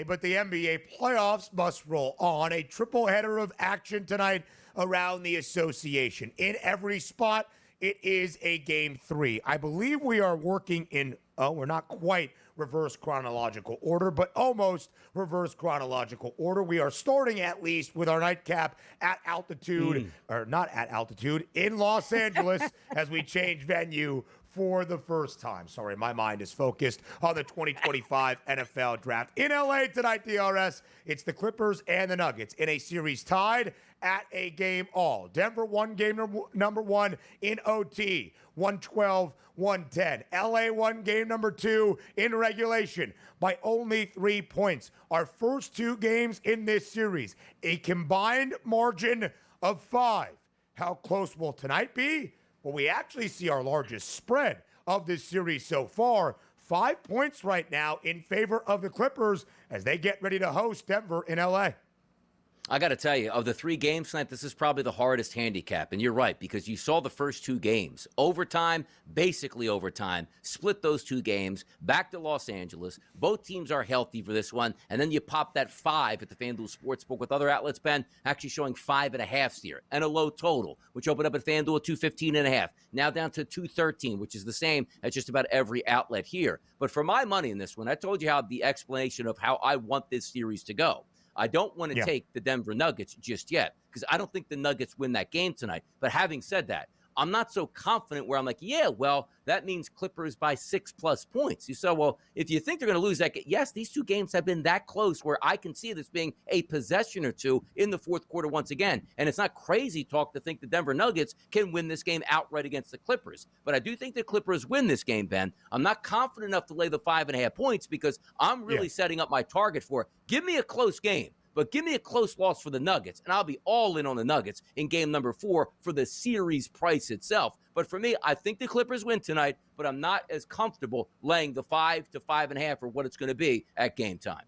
But the NBA playoffs must roll on. A triple header of action tonight around the association. In every spot, it is a game 3. I believe we are working in, we're not quite reverse chronological order, but almost reverse chronological order. We are starting at least with our nightcap at altitude, or not at altitude, in Los Angeles as we change venue for the first time. Sorry, my mind is focused on the 2025 NFL Draft. In LA tonight, DRS, it's the Clippers and the Nuggets in a series tied at a game all. Denver won game number 1 in OT, 112-110. LA won game number 2 in regulation by only 3 points. Our first 2 games in this series, a combined margin of 5. How close will tonight be? Well, we actually see our largest spread of this series so far. 5 points right now in favor of the Clippers as they get ready to host Denver in LA. I got to tell you, of the 3 games tonight, this is probably the hardest handicap. And you're right, because you saw the first 2 games. Overtime, basically overtime. Split those 2 games. Back to Los Angeles. Both teams are healthy for this one. And then you pop that 5 at the FanDuel Sportsbook with other outlets, Ben, actually showing 5.5 here. And a low total, which opened up at FanDuel at 215.5. Now down to 213, which is the same as just about every outlet here. But for my money in this one, I told you how the explanation of how I want this series to go. I don't want to take the Denver Nuggets just yet because I don't think the Nuggets win that game tonight. But having said that, I'm not so confident where I'm like, yeah, well, that means Clippers by 6+ points. You say, well, if you think they're going to lose that game, yes, these 2 games have been that close where I can see this being a possession or 2 in the fourth quarter once again. And it's not crazy talk to think the Denver Nuggets can win this game outright against the Clippers. But I do think the Clippers win this game, Ben. I'm not confident enough to lay the 5.5 points because I'm really setting up my target for give me a close game. But give me a close loss for the Nuggets, and I'll be all in on the Nuggets in game number 4 for the series price itself. But for me, I think the Clippers win tonight, but I'm not as comfortable laying the 5 to 5.5 or what it's going to be at game time.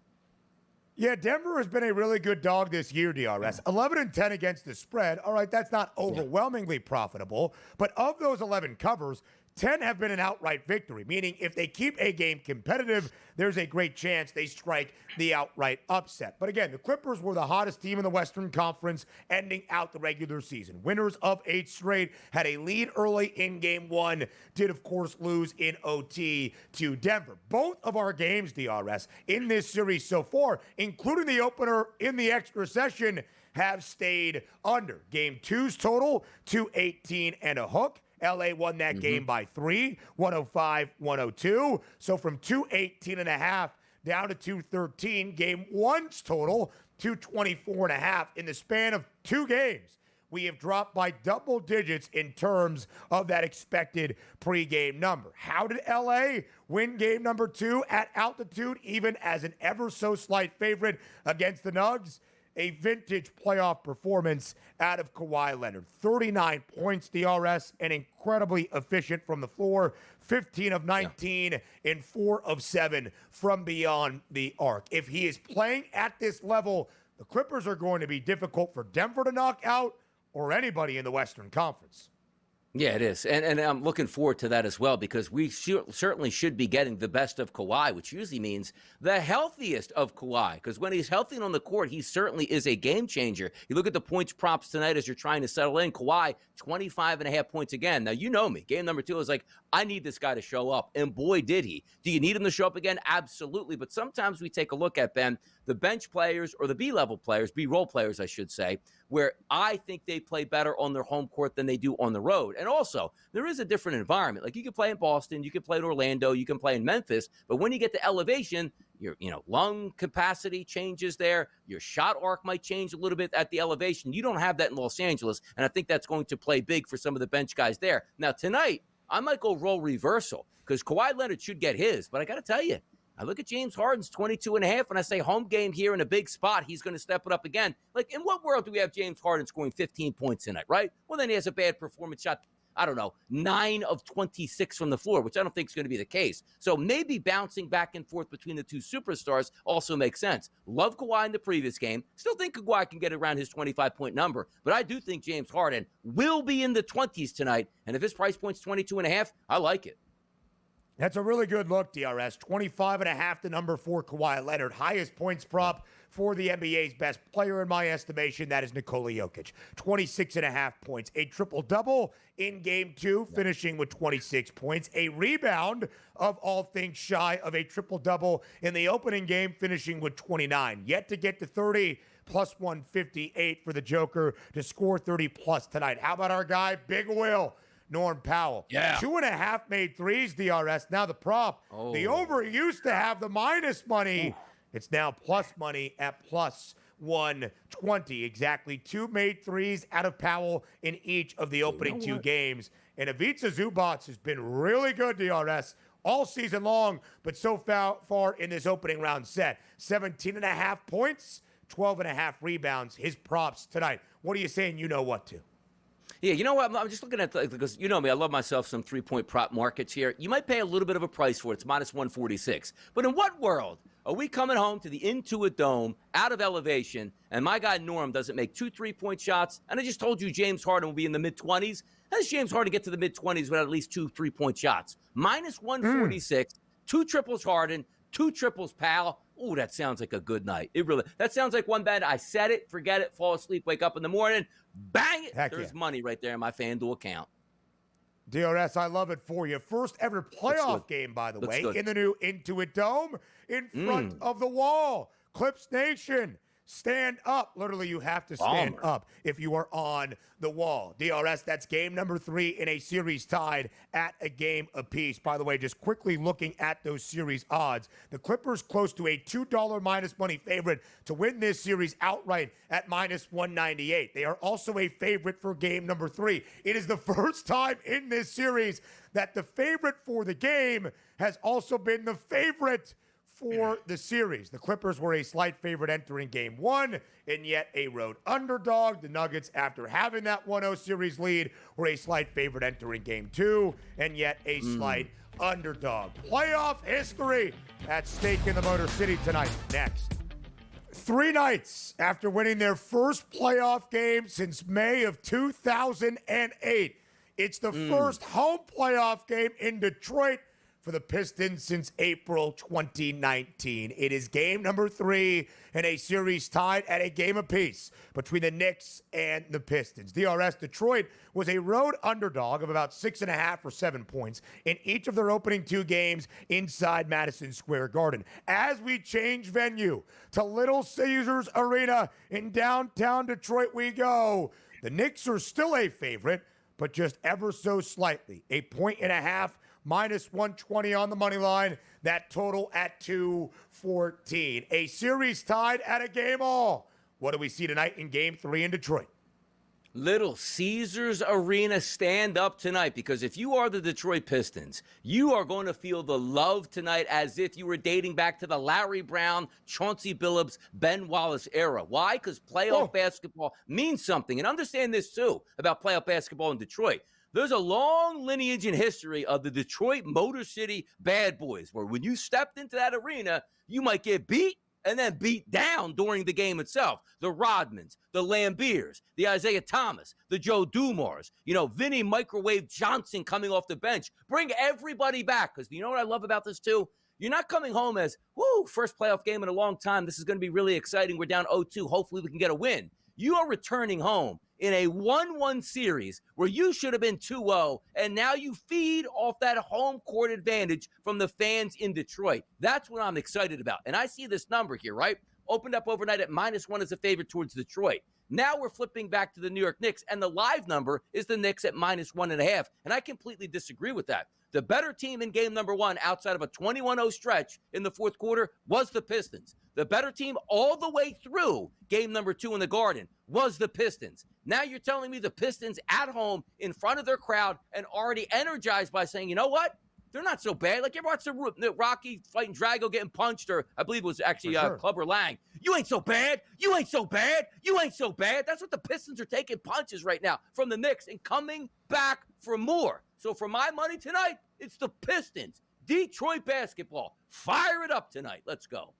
Yeah, Denver has been a really good dog this year, DRS. 11-10 against the spread. All right, that's not overwhelmingly profitable, but of those 11 covers, 10 have been an outright victory, meaning if they keep a game competitive, there's a great chance they strike the outright upset. But again, the Clippers were the hottest team in the Western Conference ending out the regular season. Winners of 8 straight, had a lead early in game 1, did of course lose in OT to Denver. Both of our games, DRS, in this series so far, including the opener in the extra session, have stayed under. Game 2's total, 218 and a hook. LA won that game by 3, 105-102. So from 218.5 down to 213. Game 1's total, 224.5. In the span of 2 games, we have dropped by double digits in terms of that expected pregame number. How did LA win game number 2 at altitude, even as an ever so slight favorite against the Nugs? A vintage playoff performance out of Kawhi Leonard. 39 points, DRS, and incredibly efficient from the floor. 15 of 19 and 4 of 7 from beyond the arc. If he is playing at this level, the Clippers are going to be difficult for Denver to knock out or anybody in the Western Conference. Yeah, it is. And I'm looking forward to that as well because we certainly should be getting the best of Kawhi, which usually means the healthiest of Kawhi. Because when he's healthy and on the court, he certainly is a game changer. You look at the points props tonight as you're trying to settle in. Kawhi, 25.5 points again. Now, you know me. Game number 2 is like, I need this guy to show up. And boy, did he. Do you need him to show up again? Absolutely. But sometimes we take a look at, Ben, the bench players or the B-level players, B-role players, I should say, where I think they play better on their home court than they do on the road. And also, there is a different environment. Like you can play in Boston, you can play in Orlando, you can play in Memphis, but when you get to elevation, your lung capacity changes there. Your shot arc might change a little bit at the elevation. You don't have that in Los Angeles, and I think that's going to play big for some of the bench guys there. Now, tonight, I might go role reversal because Kawhi Leonard should get his, but I got to tell you, I look at James Harden's 22.5, and I say home game here in a big spot, he's going to step it up again. Like, in what world do we have James Harden scoring 15 points tonight, right? Well, then he has a bad performance shot, 9 of 26 from the floor, which I don't think is going to be the case. So maybe bouncing back and forth between the 2 superstars also makes sense. Love Kawhi in the previous game. Still think Kawhi can get around his 25-point number, but I do think James Harden will be in the 20s tonight, and if his price point's 22.5, I like it. That's a really good look, DRS. 25.5 the number for Kawhi Leonard. Highest points prop for the NBA's best player in my estimation. That is Nikola Jokic. 26.5 points. A triple-double in Game 2, finishing with 26 points. A rebound of all things shy of a triple-double in the opening game, finishing with 29. Yet to get to 30, plus 158 for the Joker to score 30-plus tonight. How about our guy, Big Will? Norm Powell. Yeah. 2.5 made threes, DRS. Now the prop. Oh. The over used to have the minus money. Ooh. It's now plus money at plus 120. Exactly 2 made threes out of Powell in each of the opening 2 games. And Ivica Zubac has been really good, DRS, all season long, but so far in this opening round set. 17.5 points, 12.5 rebounds. His props tonight. What are you saying? You know what to. Yeah, you know what? I'm just looking at because you know me, I love myself some 3-point prop markets here. You might pay a little bit of a price for it. It's minus 146. But in what world are we coming home to the Intuit Dome out of elevation, and my guy Norm doesn't make 2 3-point shots? And I just told you James Harden will be in the mid-20s. How does James Harden get to the mid-20s without at least 2 3-point shots? Minus 146, 2 triples Harden, 2 triples Powell. Ooh, that sounds like a good night. That sounds like one bet. I set it, forget it, fall asleep, wake up in the morning, bang it. There's money right there in my FanDuel account. DRS, I love it for you. First ever playoff game, by the way, in the new Intuit Dome in front of the wall. Clips Nation, stand up. Literally, you have to stand up if you are on the wall. DRS, that's game number 3 in a series tied at a game apiece. By the way, just quickly looking at those series odds, the Clippers close to a $2 minus money favorite to win this series outright at minus 198. They are also a favorite for game number 3. It is the first time in this series that the favorite for the game has also been the favorite for the series. The Clippers were a slight favorite entering game 1, and yet a road underdog. The Nuggets, after having that 1-0 series lead, were a slight favorite entering game 2, and yet a slight underdog. Playoff history at stake in the Motor City tonight. Next. 3 nights after winning their first playoff game since May of 2008. It's the first home playoff game in Detroit for the Pistons since April 2019. It is game number 3 in a series tied at a game apiece between the Knicks and the Pistons. DRS, Detroit was a road underdog of about 6.5 or 7 points in each of their opening 2 games inside Madison Square Garden. As we change venue to Little Caesars Arena in downtown Detroit we go. The Knicks are still a favorite, but just ever so slightly. 1.5 points. Minus 120 on the money line. That total at 214. A series tied at a game all. What do we see tonight in game 3 in Detroit? Little Caesars Arena, stand up tonight, because if you are the Detroit Pistons, you are going to feel the love tonight as if you were dating back to the Larry Brown, Chauncey Billups, Ben Wallace era. Why? Because playoff basketball means something. And understand this, too, about playoff basketball in Detroit. There's a long lineage and history of the Detroit Motor City Bad Boys, where when you stepped into that arena, you might get beat and then beat down during the game itself. The Rodmans, the Lambeers, the Isaiah Thomas, the Joe Dumars, Vinny Microwave Johnson coming off the bench. Bring everybody back, because you know what I love about this too? You're not coming home as, first playoff game in a long time. This is going to be really exciting. We're down 0-2. Hopefully we can get a win. You are returning home in a 1-1 series where you should have been 2-0, and now you feed off that home court advantage from the fans in Detroit. That's what I'm excited about. And I see this number here, right? Opened up overnight at -1 as a favorite towards Detroit. Now we're flipping back to the New York Knicks, and the live number is the Knicks at -1.5, and I completely disagree with that. The better team in game number 1 outside of a 21-0 stretch in the fourth quarter was the Pistons. The better team all the way through game number 2 in the Garden was the Pistons. Now you're telling me the Pistons at home in front of their crowd and already energized by saying, you know what? They're not so bad. Like, you ever watch the Rocky fighting Drago getting punched, or I believe it was actually Clubber Lang. You ain't so bad. You ain't so bad. You ain't so bad. That's what the Pistons are taking punches right now from the Knicks and coming back for more. So for my money tonight, it's the Pistons. Detroit basketball. Fire it up tonight. Let's go.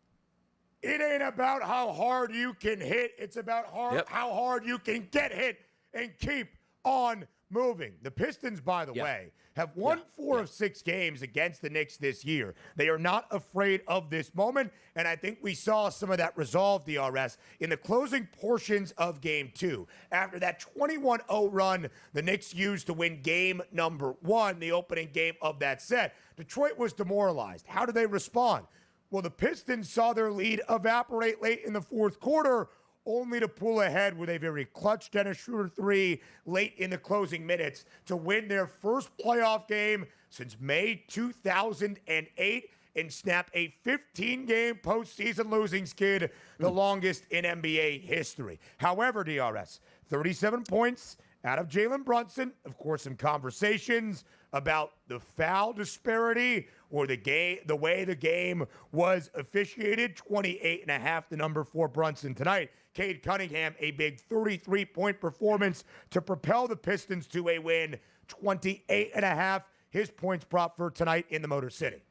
It ain't about how hard you can hit. It's about how hard you can get hit and keep on moving. The Pistons, by the way, have won 4 of 6 games against the Knicks this year. They are not afraid of this moment, and I think we saw some of that resolve, DRS, in the closing portions of Game 2. After that 21-0 run the Knicks used to win game number 1, the opening game of that set, Detroit was demoralized. How did they respond? Well, the Pistons saw their lead evaporate late in the fourth quarter, only to pull ahead with a very clutch Dennis Schroeder 3 late in the closing minutes to win their first playoff game since May 2008 and snap a 15-game postseason losing skid, the longest in NBA history. However, DRS, 37 points out of Jalen Brunson. Of course, some conversations about the foul disparity or the way the game was officiated. 28.5, the number for Brunson tonight. Cade Cunningham, a big 33-point performance to propel the Pistons to a win. 28.5, his points prop for tonight in the Motor City.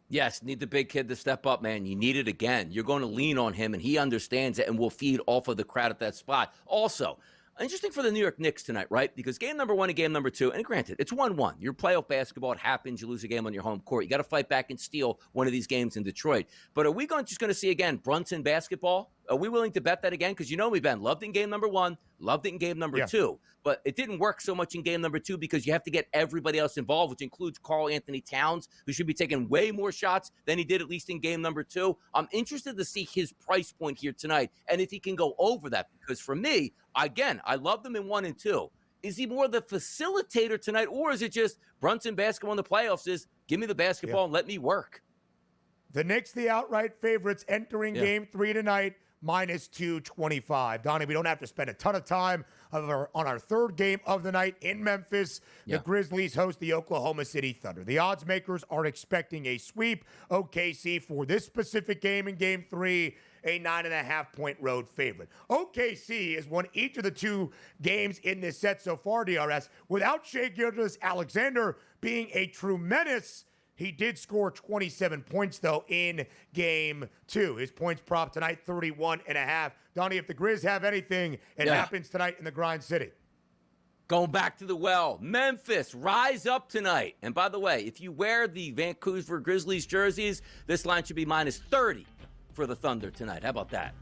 Yes, need the big kid to step up, man. You need it again. You're going to lean on him, and he understands it and will feed off of the crowd at that spot. Also, interesting for the New York Knicks tonight, right? Because game number 1 and game number 2, and granted, it's 1-1. You're playoff basketball. It happens. You lose a game on your home court. You got to fight back and steal one of these games in Detroit. But are we just going to see, again, Brunson basketball? Are we willing to bet that again? Because you know me, Ben. Loved it in game number 1. Loved it in game number 2. But it didn't work so much in game number 2 because you have to get everybody else involved, which includes Anthony-Towns, who should be taking way more shots than he did, at least in game number 2. I'm interested to see his price point here tonight and if he can go over that. Because for me, again, I loved him in 1 and 2. Is he more the facilitator tonight, or is it just Brunson basketball in the playoffs is give me the basketball and let me work? The Knicks, the outright favorites, entering game 3 tonight. Minus 225. Donnie, we don't have to spend a ton of time on our third game of the night in Memphis. The Grizzlies host the Oklahoma City Thunder. The odds makers are expecting a sweep. OKC for this specific game in game 3, a 9.5-point road favorite. OKC has won each of the 2 games in this set so far, DRS, without Shai Gilgeous-Alexander being a true menace. He did score 27 points, though, in game 2. His points prop tonight, 31.5. Donnie, if the Grizz have anything, it happens tonight in the Grind City. Going back to the well, Memphis, rise up tonight. And by the way, if you wear the Vancouver Grizzlies jerseys, this line should be minus 30 for the Thunder tonight. How about that?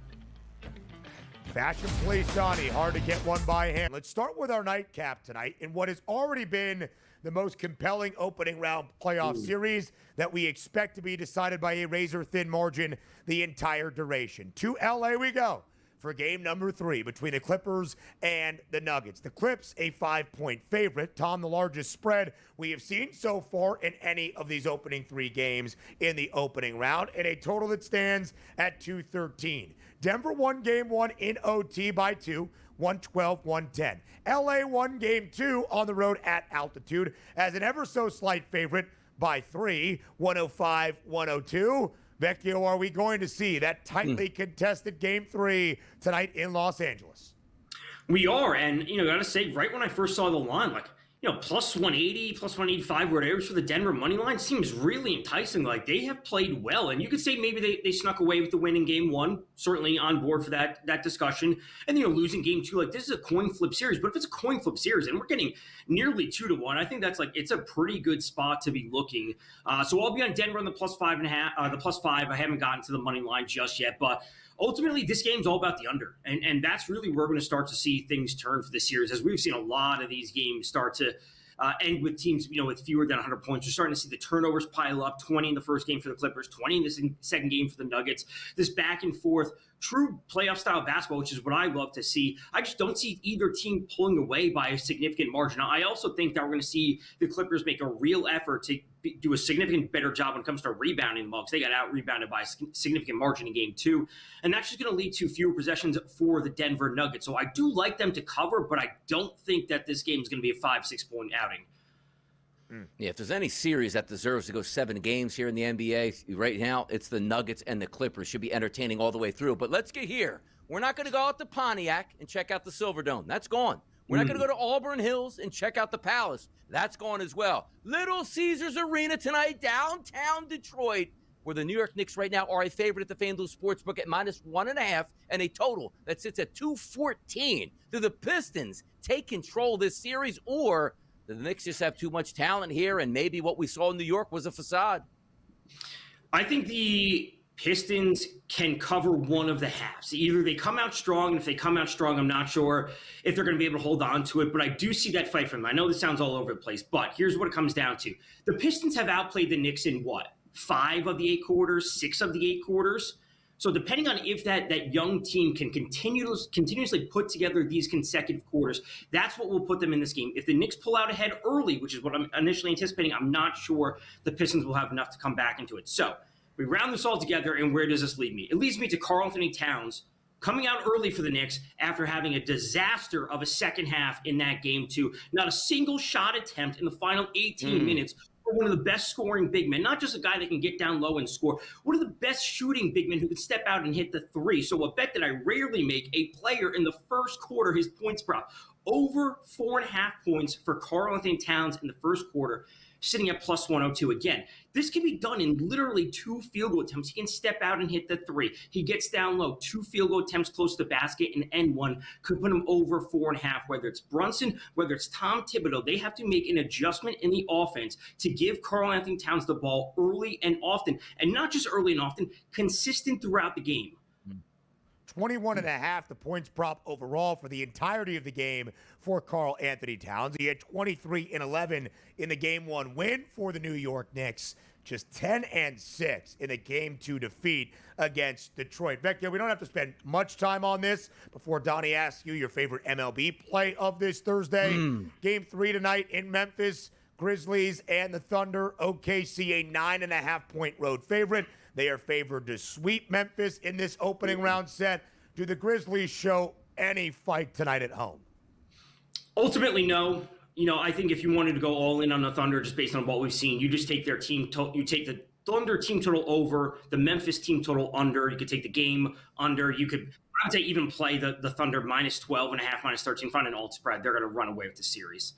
Fashion Police, Donnie, hard to get one by hand. Let's start with our nightcap tonight in what has already been the most compelling opening round playoff series that we expect to be decided by a razor-thin margin the entire duration. To LA we go for game number 3 between the Clippers and the Nuggets. The Clips, a 5-point favorite. Tom, the largest spread we have seen so far in any of these opening 3 games in the opening round, and a total that stands at 213. Denver won game 1 in OT by 2. 112-110. LA won game 2 on the road at altitude as an ever so slight favorite by 3, 105-102. Vecchio, are we going to see that tightly contested game 3 tonight in Los Angeles? We are, and gotta say, right when I first saw the line, plus 180, plus 185, whatever for the Denver money line seems really enticing. Like, they have played well, and you could say maybe they snuck away with the win in game 1. Certainly on board for that discussion. And losing game 2, this is a coin flip series. But if it's a coin flip series and we're getting nearly 2-1, I think that's it's a pretty good spot to be looking. So I'll be on Denver on the plus 5.5, the plus 5. I haven't gotten to the money line just yet, but ultimately, this game's all about the under, and that's really where we're going to start to see things turn for the series, as we've seen a lot of these games start to end with teams, with fewer than 100 points. You're starting to see the turnovers pile up, 20 in the first game for the Clippers, 20 in the second game for the Nuggets. This back and forth, true playoff-style basketball, which is what I love to see. I just don't see either team pulling away by a significant margin. I also think that we're going to see the Clippers make a real effort to do a significant better job when it comes to rebounding the Bucks. They got out-rebounded by a significant margin in game 2, and that's just going to lead to fewer possessions for the Denver Nuggets. So I do like them to cover, but I don't think that this game is going to be a 5-6 point outing. Yeah, if there's any series that deserves to go 7 games here in the NBA right now, it's the Nuggets and the Clippers. Should be entertaining all the way through. But let's get here. We're not going to go out to Pontiac and check out the Silverdome. That's gone. We're not going to go to Auburn Hills and check out the Palace. That's gone as well. Little Caesars Arena tonight, downtown Detroit, where the New York Knicks right now are a favorite at the FanDuel Sportsbook at -1.5 and a total that sits at 214. Do the Pistons take control of this series, or do the Knicks just have too much talent here and maybe what we saw in New York was a facade? I think the Pistons can cover one of the halves. Either they come out strong, and if they come out strong, I'm not sure if they're going to be able to hold on to it, but I do see that fight for them. I know this sounds all over the place, but here's what it comes down to. The Pistons have outplayed the Knicks in what? 5 of the 8 quarters, 6 of the 8 quarters? So depending on if that young team can continuously put together these consecutive quarters, that's what will put them in this game. If the Knicks pull out ahead early, which is what I'm initially anticipating, I'm not sure the Pistons will have enough to come back into it. So we round this all together, and where does this lead me? It leads me to Karl-Anthony-Towns coming out early for the Knicks after having a disaster of a second half in that game too. Not a single shot attempt in the final 18 minutes for one of the best scoring big men, not just a guy that can get down low and score, one of the best shooting big men who can step out and hit the three. So a bet that I rarely make, a player in the first quarter, his points prop, over 4.5 points for Karl-Anthony-Towns in the first quarter, sitting at +102. Again, this can be done in literally 2 field goal attempts. He can step out and hit the three. He gets down low, 2 field goal attempts close to the basket, and end one could put him over 4.5. Whether it's Brunson, whether it's Tom Thibodeau, they have to make an adjustment in the offense to give Karl-Anthony-Towns the ball early and often, and not just early and often, consistent throughout the game. 21.5, the points prop overall for the entirety of the game for Karl-Anthony-Towns. He had 23 and 11 in the Game 1 win for the New York Knicks. Just 10 and 6 in the Game 2 defeat against Detroit. Vecchio, we don't have to spend much time on this before Donnie asks you your favorite MLB play of this Thursday. Game 3 tonight in Memphis. Grizzlies and the Thunder. OKC, a 9.5-point road favorite. They are favored to sweep Memphis in this opening round set. Do the Grizzlies show any fight tonight at home? Ultimately, no. I think if you wanted to go all in on the Thunder, just based on what we've seen, you just take their team. You take the Thunder team total over, the Memphis team total under. You could take the game under. You could, I would say, even play the Thunder -12.5, -13. Find an alt spread. They're going to run away with the series.